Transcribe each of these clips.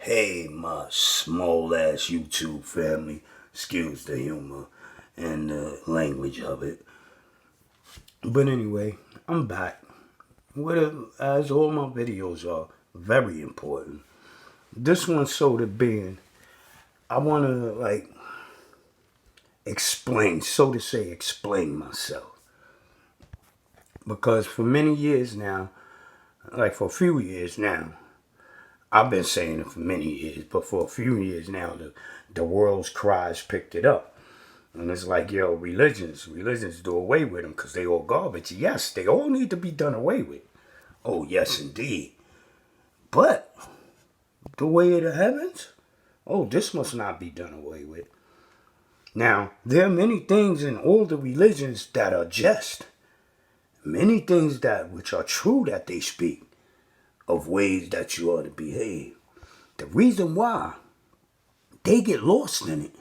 Hey, my small ass YouTube family, excuse the humor and the language of it. But anyway, I'm back. As all my videos are very important. This one, so to being, I want to explain, so to say, explain myself. Because for many years now, for a few years now, I've been saying it for many years, but for a few years now, the world's cries picked it up. And it's like, yo, religions do away with them because they all garbage. Yes, they all need to be done away with. Oh, yes, indeed. But the way of the heavens, oh, this must not be done away with. Now, there are many things in all the religions that are just. Many things that which are true that they speak of ways that you ought to behave. The reason why they get lost in it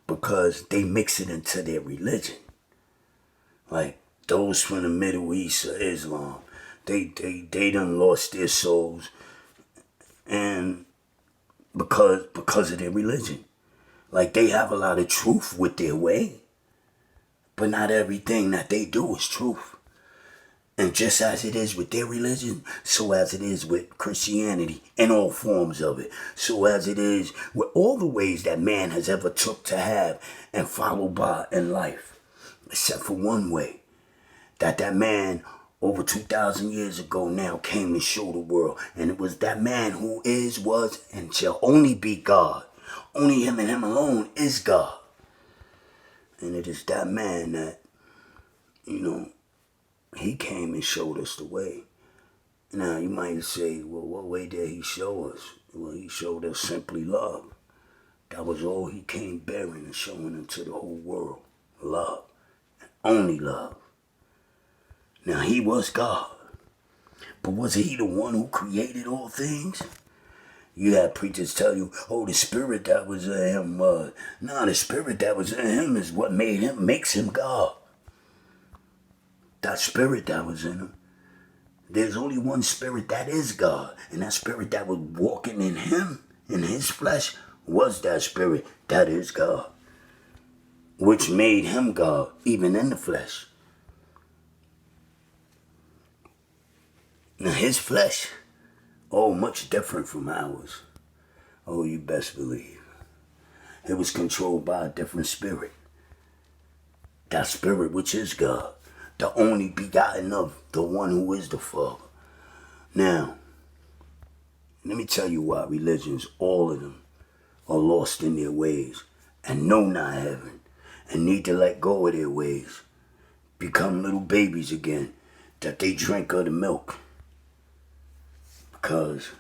because they mix it into their religion. Like those from the Middle East or Islam, they done lost their souls, and because of their religion. Like they have a lot of truth with their way, but not everything that they do is truth. And just as it is with their religion, so as it is with Christianity and all forms of it, so as it is with all the ways that man has ever took to have and follow by in life, except for one way, that man over 2,000 years ago now came to show the world, and it was that man who is, was, and shall only be God. Only him and him alone is God. And it is that man that, he came and showed us the way. Now, you might say, well, what way did he show us? Well, he showed us simply love. That was all he came bearing and showing into the whole world. Love. Only love. Now, he was God. But was he the one who created all things? You had preachers tell you, oh, the spirit that was in him was. No, the spirit that was in him is what makes him God. That spirit that was in him. There's only one spirit that is God. And that spirit that was walking in him, in his flesh, was that spirit that is God. Which made him God, even in the flesh. Now his flesh, oh, much different from ours. Oh, you best believe. It was controlled by a different spirit. That spirit which is God. The only begotten of the one who is the Father. Now, let me tell you why religions, all of them, are lost in their ways and know not heaven and need to let go of their ways. Become little babies again, that they drink of the milk. Because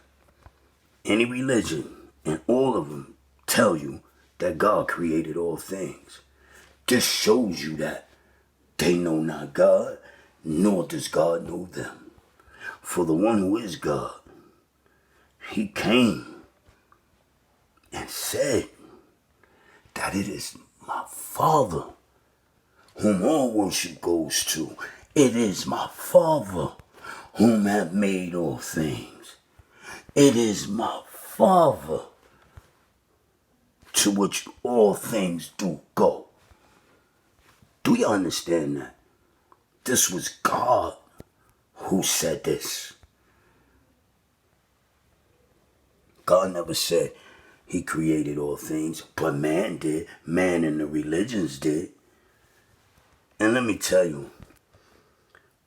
any religion and all of them tell you that God created all things. This shows you that they know not God, nor does God know them. For the one who is God, he came and said that it is my Father whom all worship goes to. It is my Father whom have made all things. It is my Father to which all things do go. Do you understand that? This was God who said this. God never said he created all things, but man did. Man and the religions did. And let me tell you,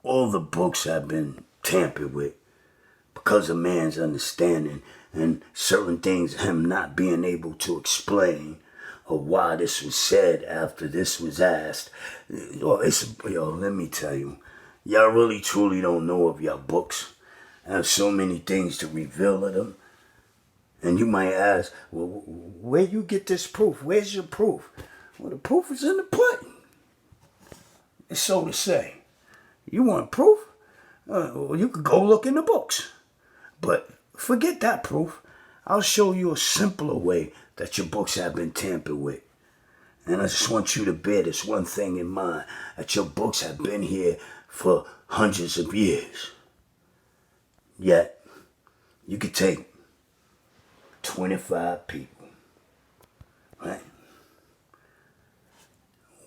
all the books have been tampered with because of man's understanding and certain things him not being able to explain or why this was said after this was asked. Let me tell you, y'all really truly don't know of your books. I have so many things to reveal of them. And you might ask, well, where you get this proof? Where's your proof? Well, the proof is in the pudding. It's so to say. You want proof? Well, you could go look in the books. But forget that proof. I'll show you a simpler way that your books have been tampered with. And I just want you to bear this one thing in mind, that your books have been here for hundreds of years. Yet, you could take 25 people, right?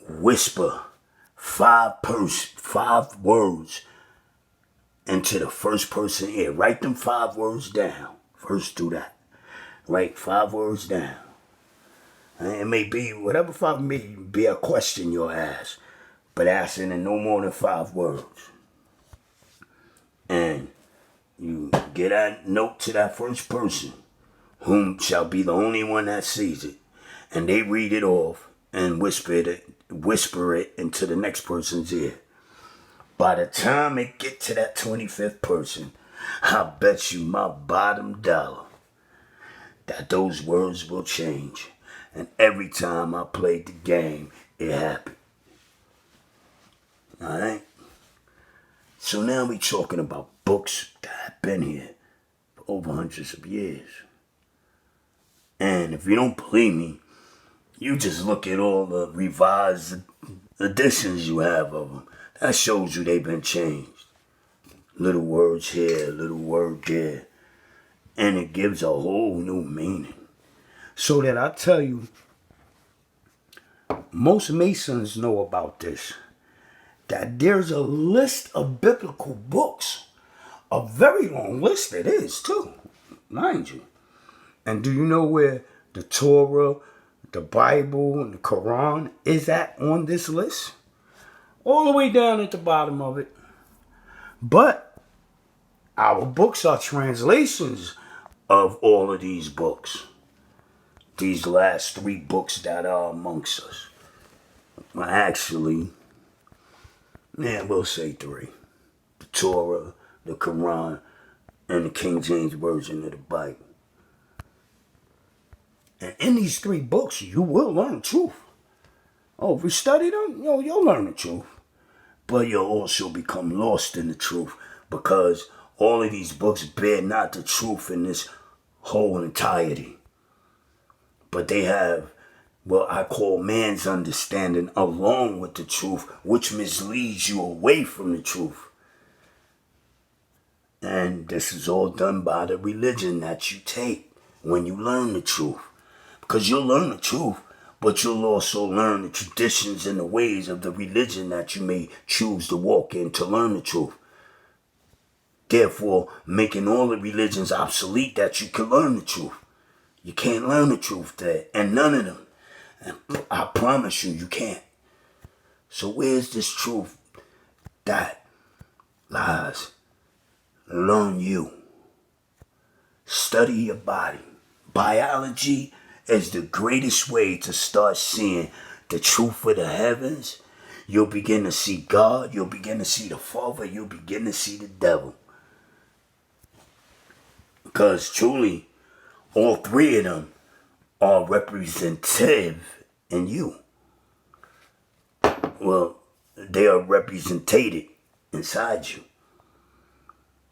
Whisper five words into the first person ear. Write them 5 words down. First do that. Write 5 words down. And it may be, whatever 5 may be a question you'll ask, but ask it in no more than 5 words. And you get a note to that first person, whom shall be the only one that sees it. And they read it off and whisper it into the next person's ear. By the time it get to that 25th person, I bet you my bottom dollar that those words will change. And every time I played the game, it happened. Alright? So now we talking about books that have been here for over hundreds of years. And if you don't believe me, you just look at all the revised editions you have of them. That shows you they've been changed. Little words here, little word there. And it gives a whole new meaning. So that I tell you, most Masons know about this. That there's a list of biblical books. A very long list it is too, mind you. And do you know where the Torah, the Bible, and the Quran is at on this list? All the way down at the bottom of it. But our books are translations of all of these books. These last 3 books that are amongst us. Well, actually, we'll say 3. The Torah, the Quran, and the King James Version of the Bible. And in these 3 books, you will learn truth. Oh, if you study them, you'll learn the truth. But you'll also become lost in the truth, because all of these books bear not the truth in this whole entirety. But they have what I call man's understanding along with the truth, which misleads you away from the truth. And this is all done by the religion that you take when you learn the truth. Because you'll learn the truth, but you'll also learn the traditions and the ways of the religion that you may choose to walk in to learn the truth. Therefore, making all the religions obsolete that you can learn the truth. You can't learn the truth there, and none of them. And I promise you can't. So where's this truth that lies? Learn you. Study your body. Biology is the greatest way to start seeing the truth of the heavens. You'll begin to see God. You'll begin to see the Father. You'll begin to see the devil. Because truly, all 3 of them are representative in you. Well, they are represented inside you.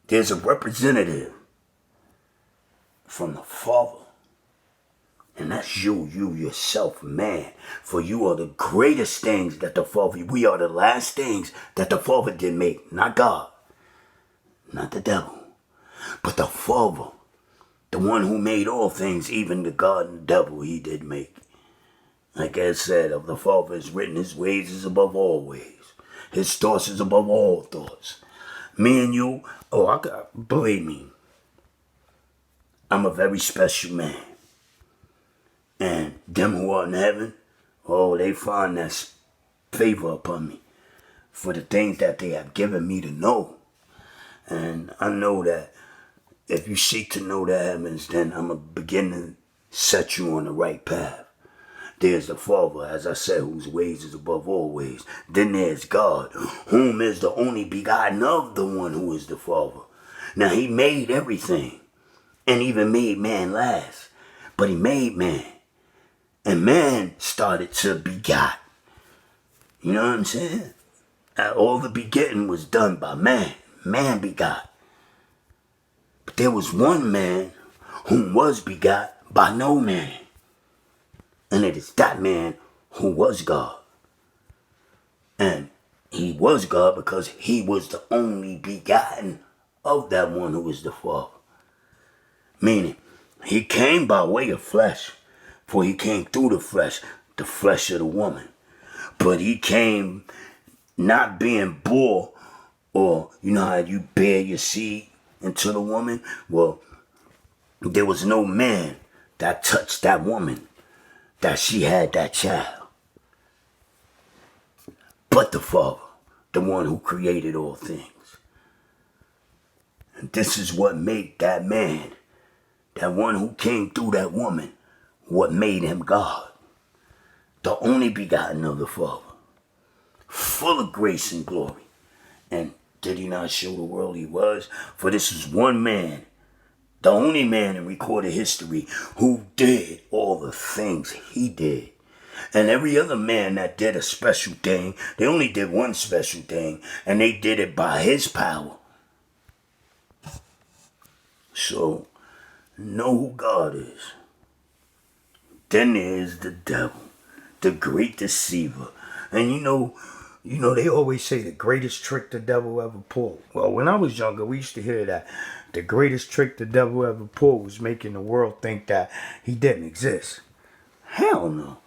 There's a representative from the Father. And that's you yourself, man. For you are the greatest things that the Father, we are the last things that the Father did make. Not God, not the devil, but the Father. The one who made all things, even the God and the devil, he did make. Like I said, of the Father is written, his ways is above all ways. His thoughts is above all thoughts. Me and you, believe me, I'm a very special man. And them who are in heaven, they find that favor upon me for the things that they have given me to know. And I know that if you seek to know the heavens, then I'm going to begin to set you on the right path. There's the Father, as I said, whose ways is above all ways. Then there's God, whom is the only begotten of the one who is the Father. Now, he made everything, and even made man last. But he made man. And man started to begot. You know what I'm saying? All the begetting was done by man. Man begot. But there was one man whom was begot by no man. And it is that man who was God. And he was God because he was the only begotten of that one who is the Father. Meaning, He came by way of flesh, for he came through the flesh of the woman. But he came not being bore, or you know how you bear your seed into the woman? Well, there was no man that touched that woman, that she had that child, but the Father, the one who created all things. And this is what made that man, that one who came through that woman, what made him God, the only begotten of the Father, full of grace and glory. And did he not show the world he was? For this is one man, the only man in recorded history who did all the things he did. And every other man that did a special thing, they only did one special thing, and they did it by his power. So, know who God is. Then there's the devil, the great deceiver. And you know, they always say the greatest trick the devil ever pulled. Well, when I was younger, we used to hear that the greatest trick the devil ever pulled was making the world think that he didn't exist. Hell no.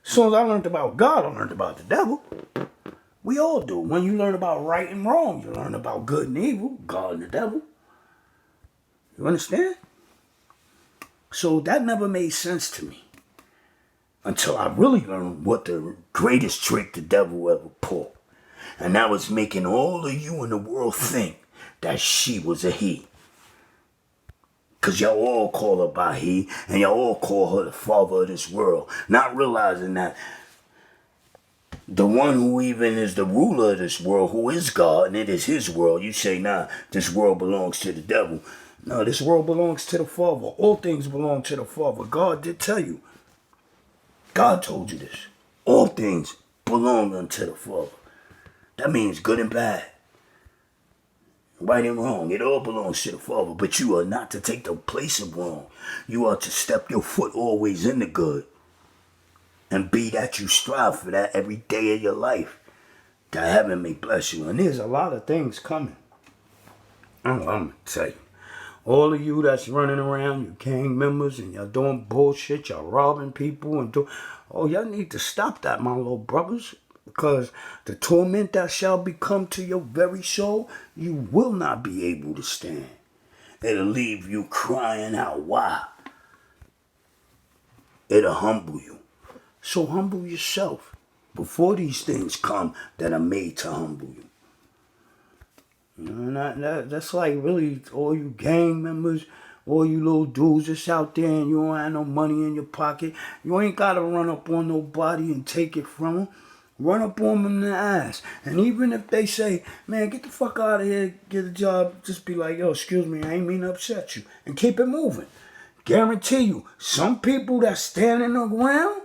As soon as I learned about God, I learned about the devil. We all do. When you learn about right and wrong, you learn about good and evil, God and the devil. You understand? So that never made sense to me until I really learned what the greatest trick the devil ever pulled. And that was making all of you in the world think that she was a he. Because y'all all call her by he, and y'all all call her the father of this world, not realizing that the one who even is the ruler of this world, who is God, and it is his world, you say, nah, this world belongs to the devil. No, this world belongs to the Father. All things belong to the Father. God did tell you. God told you this. All things belong unto the Father. That means good and bad, right and wrong. It all belongs to the Father. But you are not to take the place of wrong. You are to step your foot always in the good. And be that you strive for that every day of your life. That heaven may bless you. And there's a lot of things coming. I'm going to tell you. All of you that's running around, you gang members, and y'all doing bullshit, y'all robbing people, and y'all need to stop that, my little brothers. Because the torment that shall become to your very soul, you will not be able to stand. It'll leave you crying out, why? It'll humble you. So humble yourself before these things come that are made to humble you. You know, that's like really all you gang members, all you little dudes that's out there and you don't have no money in your pocket. You ain't got to run up on nobody and take it from them. Run up on them in the ass. And even if they say, man, get the fuck out of here, get a job, just be like, yo, excuse me, I ain't mean to upset you. And keep it moving. Guarantee you, some people that's standing around,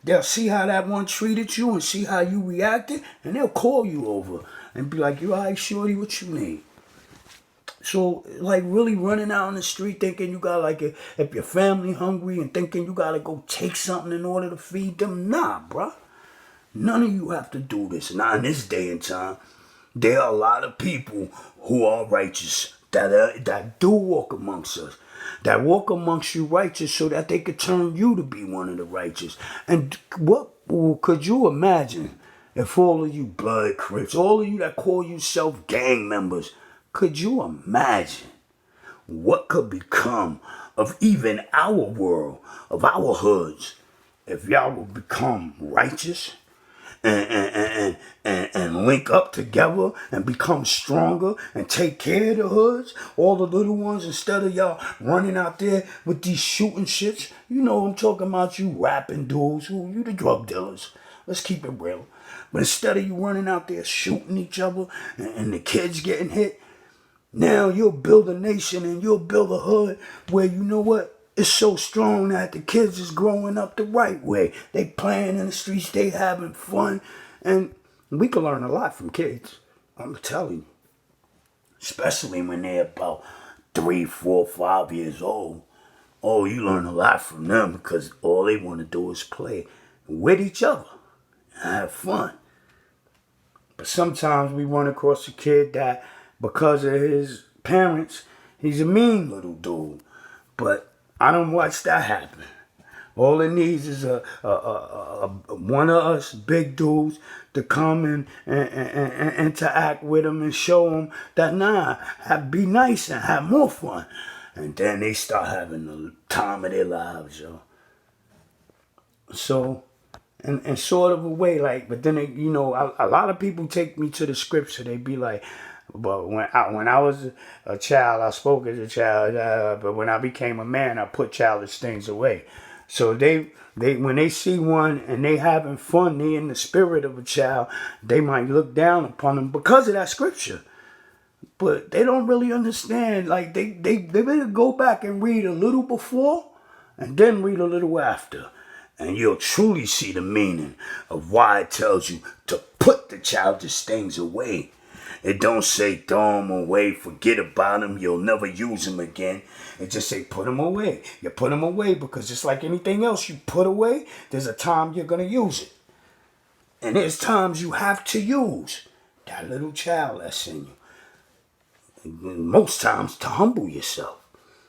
they'll see how that one treated you and see how you reacted, and they'll call you over and be like, you all right, shorty, what you need? So, like, really running out on the street thinking you got, like, if your family hungry and thinking you got to go take something in order to feed them, nah, bruh. None of you have to do this. Not in this day and time. There are a lot of people who are righteous that do walk amongst us. That walk amongst you righteous so that they could turn you to be one of the righteous. And what could you imagine if all of you blood crips, all of you that call yourself gang members, could you imagine what could become of even our world, of our hoods, if y'all would become righteous? And link up together and become stronger and take care of the hoods, all the little ones, instead of y'all running out there with these shooting shits. You know I'm talking about, you rapping dudes, you the drug dealers. Let's keep it real. But instead of you running out there shooting each other and the kids getting hit, now you'll build a nation and you'll build a hood where, you know what? It's so strong that the kids is growing up the right way. They playing in the streets, they having fun. And we can learn a lot from kids. I'm telling you. Especially when they're about 3, 4, 5 years old. Oh, you learn a lot from them because all they want to do is play with each other and have fun. But sometimes we run across a kid that, because of his parents, he's a mean little dude. But I don't watch that happen. All it needs is one of us big dudes to come and interact with them and show them that, nah, be nice and have more fun. And then they start having the time of their lives, yo. So, in sort of a way, like, but then, a lot of people take me to the scripture. They be like, but when I was a child, I spoke as a child, but when I became a man, I put childish things away. So they when they see one and they having fun, they in the spirit of a child, they might look down upon them because of that scripture. But they don't really understand. Like they better go back and read a little before and then read a little after. And you'll truly see the meaning of why it tells you to put the childish things away. It don't say throw them away, forget about them, you'll never use them again. It just say put them away. You put them away because just like anything else you put away, there's a time you're going to use it. And there's times you have to use that little child that's in you. And most times to humble yourself.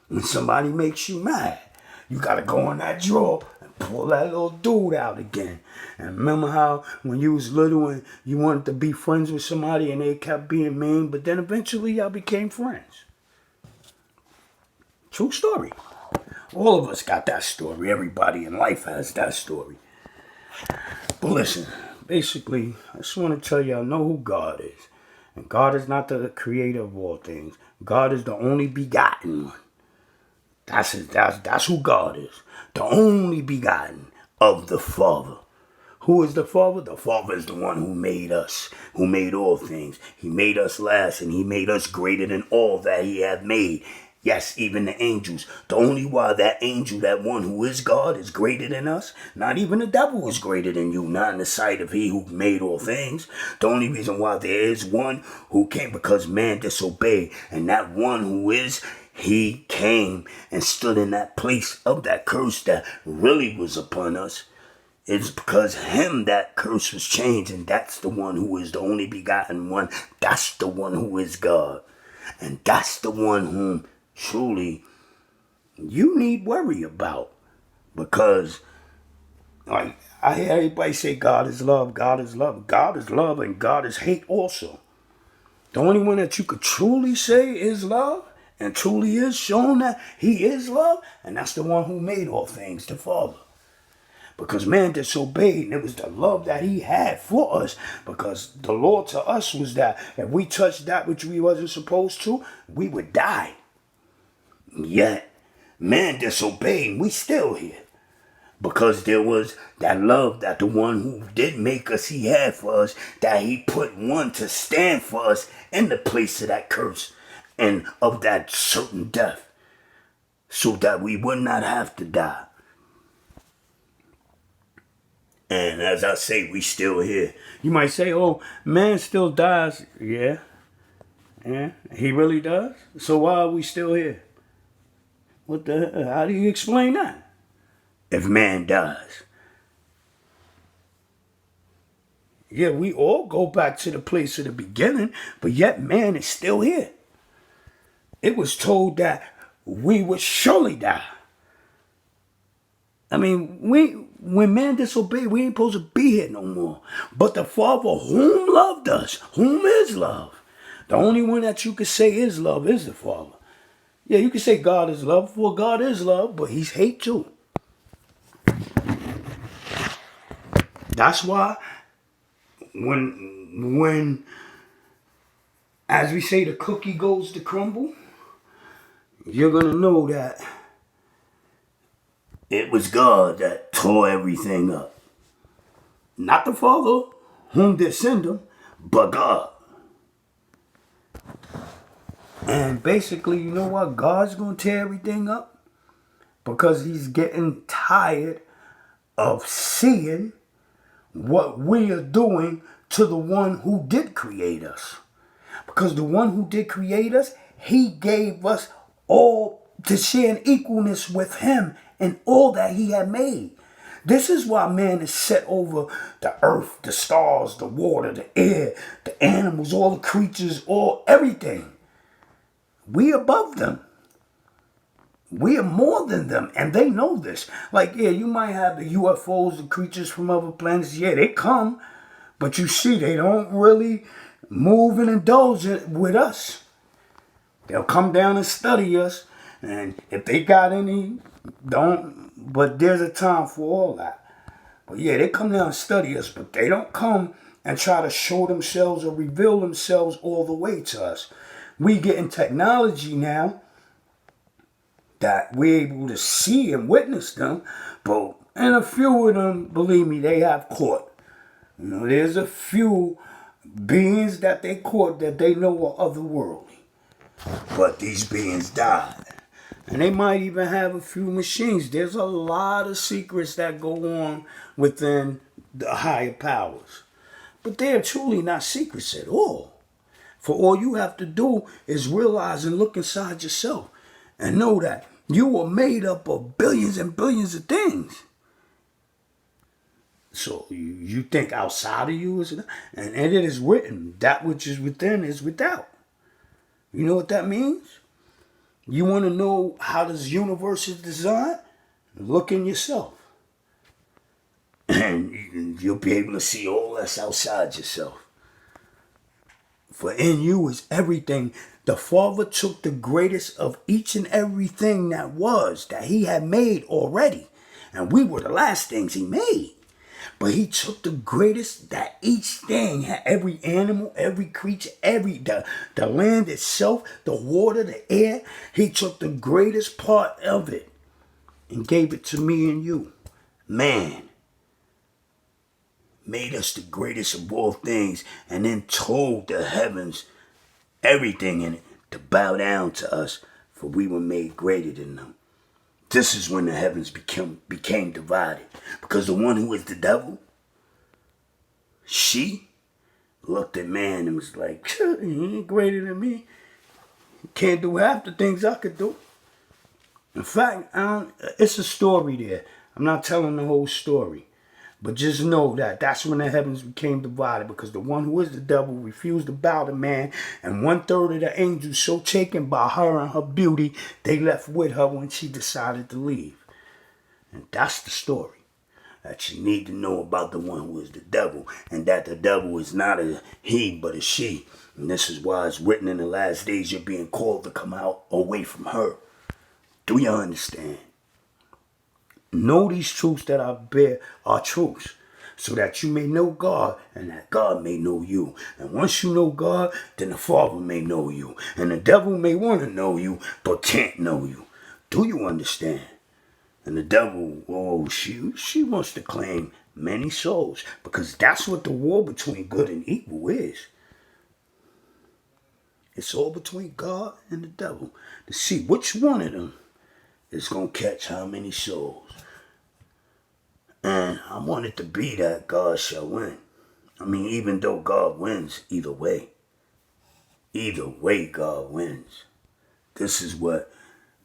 When somebody makes you mad, you got to go in that drawer and pull that little dude out again. And remember how when you was little and you wanted to be friends with somebody and they kept being mean, but then eventually y'all became friends. True story. All of us got that story. Everybody in life has that story. But listen, basically, I just want to tell y'all, know who God is. And God is not the creator of all things. God is the only begotten one. That's who God is. The only begotten of the Father. Who is the Father? The Father is the one who made us, who made all things. He made us last, and he made us greater than all that he had made. Yes, even the angels. The only why that angel, that one who is God, is greater than us. Not even the devil is greater than you. Not in the sight of he who made all things. The only reason why there is one who came because man disobeyed. And that one who is, he came and stood in that place of that curse that really was upon us. It's because him that curse was changed. And that's the one who is the only begotten one. That's the one who is God. And that's the one whom truly you need worry about, because like I hear everybody say God is love, God is love. God is love and God is hate also. The only one that you could truly say is love and truly is shown that he is love, and that's the one who made all things, the Father. Because man disobeyed, and it was the love that he had for us. Because the law to us was that if we touched that which we wasn't supposed to, we would die. Yet, man disobeyed, and we still here. Because there was that love that the one who did make us, he had for us, that he put one to stand for us in the place of that curse and of that certain death, so that we would not have to die. And as I say, we still here. You might say, oh, man still dies. Yeah. Yeah, he really does. So why are we still here? What the? How do you explain that? If man dies. Yeah, we all go back to the place of the beginning, but yet man is still here. It was told that we would surely die. I mean, when man disobeyed, we ain't supposed to be here no more. But the Father whom loved us, whom is love. The only one that you could say is love is the Father. Yeah, you can say God is love, for God is love, but he's hate too. That's why when as we say the cookie goes to crumble, you're going to know that it was God that tore everything up. Not the Father whom did send him, but God. And basically, you know what? God's going to tear everything up because he's getting tired of seeing what we are doing to the one who did create us. Because the one who did create us, he gave us all to share an equalness with him and all that he had made. This is why man is set over the earth, the stars, the water, the air, the animals, all the creatures, all everything. We above them. We are more than them, and they know this. Like, yeah, you might have the UFOs, the creatures from other planets. Yeah, they come, but you see, they don't really move and indulge with us. They'll come down and study us, and if they got any, don't. But there's a time for all that. But yeah, they come down and study us, but they don't come and try to show themselves or reveal themselves all the way to us. We get in technology now that we're able to see and witness them, and a few of them, believe me, they have caught. There's a few beings that they caught that they know are otherworldly. But these beings died. And they might even have a few machines. There's a lot of secrets that go on within the higher powers. But they're truly not secrets at all. For all you have to do is realize and look inside yourself and know that you are made up of billions and billions of things. So you think outside of you is, and it is written, that which is within is without. You know what that means? You want to know how this universe is designed? Look in yourself. And you'll be able to see all that's outside yourself. For in you is everything. The Father took the greatest of each and everything that he had made already. And we were the last things he made. But he took the greatest that each thing had, every animal, every creature, the land itself, the water, the air. He took the greatest part of it and gave it to me and you. Man made us the greatest of all things and then told the heavens, everything in it, to bow down to us, for we were made greater than them. This is when the heavens became divided. Because the one who is the devil, she looked at man and was like, he ain't greater than me. He can't do half the things I could do. In fact, it's a story there. I'm not telling the whole story. But just know that that's when the heavens became divided, because the one who is the devil refused to bow to man, and 1/3 of the angels, so taken by her and her beauty, they left with her when she decided to leave. And that's the story that you need to know about the one who is the devil, and that the devil is not a he but a she. And this is why it's written in the last days you're being called to come out away from her. Do you understand? Know these truths that I bear are truths, so that you may know God and that God may know you. And once you know God, then the Father may know you. And the devil may want to know you, but can't know you. Do you understand? And the devil, she wants to claim many souls, because that's what the war between good and evil is. It's all between God and the devil to see which one of them is going to catch how many souls. And I want it to be that God shall win. I mean, even though God wins either way. Either way, God wins. This is what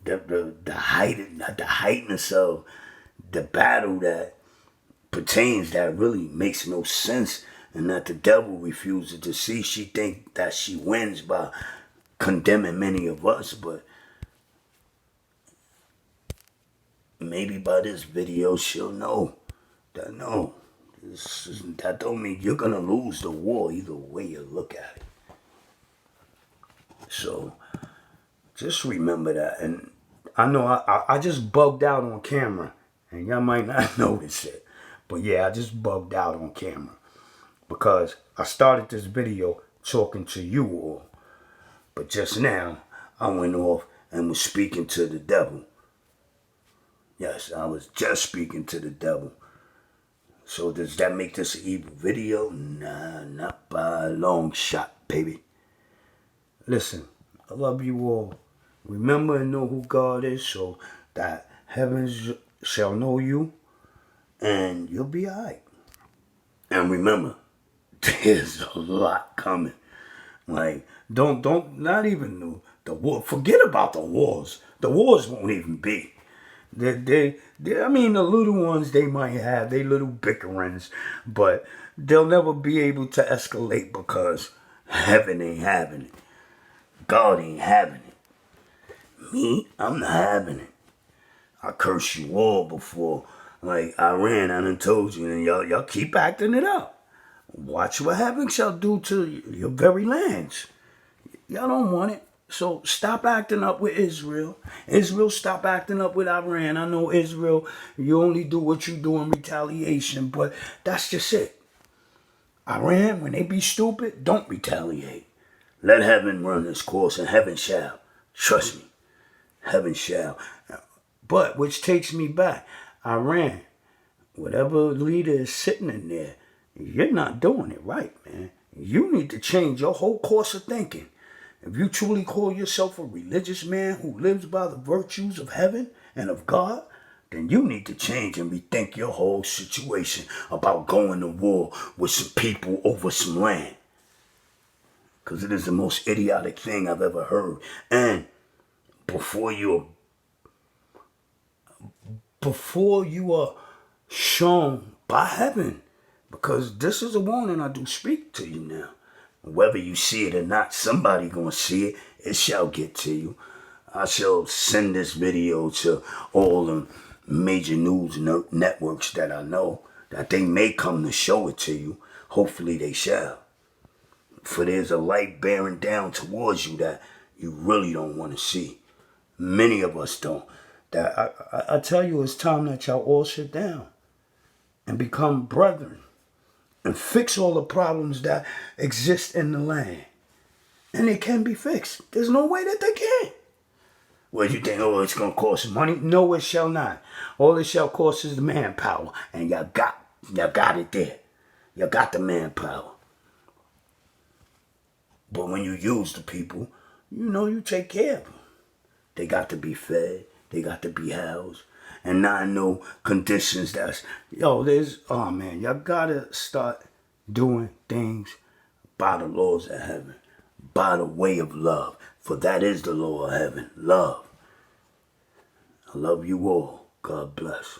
the heightness of the battle that pertains, that really makes no sense, and that the devil refuses to see. She thinks that she wins by condemning many of us, but maybe by this video she'll know that no, that don't mean you're gonna lose the war either way you look at it. So just remember that. And I know I just bugged out on camera, and y'all might not notice it, but yeah, I just bugged out on camera because I started this video talking to you all, but just now I went off and was speaking to the devil. Yes, I was just speaking to the devil. So does that make this an evil video? Nah, not by a long shot, baby. Listen, I love you all. Remember and know who God is, so that heavens shall know you, and you'll be all right. And remember, there's a lot coming. Like, not even the war. Forget about the wars. The wars won't even be. I mean, the little ones, they might have their little bickerings, but they'll never be able to escalate because heaven ain't having it. God ain't having it. Me, I'm not having it. I cursed you all before. Like Iran, I done told you, and y'all keep acting it up. Watch what heaven shall do to your very lands. Y'all don't want it. So stop acting up with Israel. Israel, stop acting up with Iran. I know Israel, you only do what you do in retaliation, but that's just it. Iran, when they be stupid, don't retaliate. Let heaven run its course, and heaven shall. Trust me, heaven shall. But, which takes me back, Iran, whatever leader is sitting in there, you're not doing it right, man. You need to change your whole course of thinking. If you truly call yourself a religious man who lives by the virtues of heaven and of God, then you need to change and rethink your whole situation about going to war with some people over some land. Because it is the most idiotic thing I've ever heard. And before you are shown by heaven, because this is a warning I do speak to you now. Whether you see it or not, somebody gonna see it. It shall get to you. I shall send this video to all the major news networks that I know, that they may come to show it to you. Hopefully they shall. For there's a light bearing down towards you that you really don't want to see. Many of us don't. That I tell you, it's time that y'all all sit down and become brethren and fix all the problems that exist in the land. And they can be fixed. There's no way that they can't. Well, you think, oh, it's going to cost money? No, it shall not. All it shall cost is the manpower. And y'all got it there. You got the manpower. But when you use the people, you take care of them. They got to be fed. They got to be housed. And not in no conditions y'all got to start doing things by the laws of heaven, by the way of love. For that is the law of heaven, love. I love you all. God bless.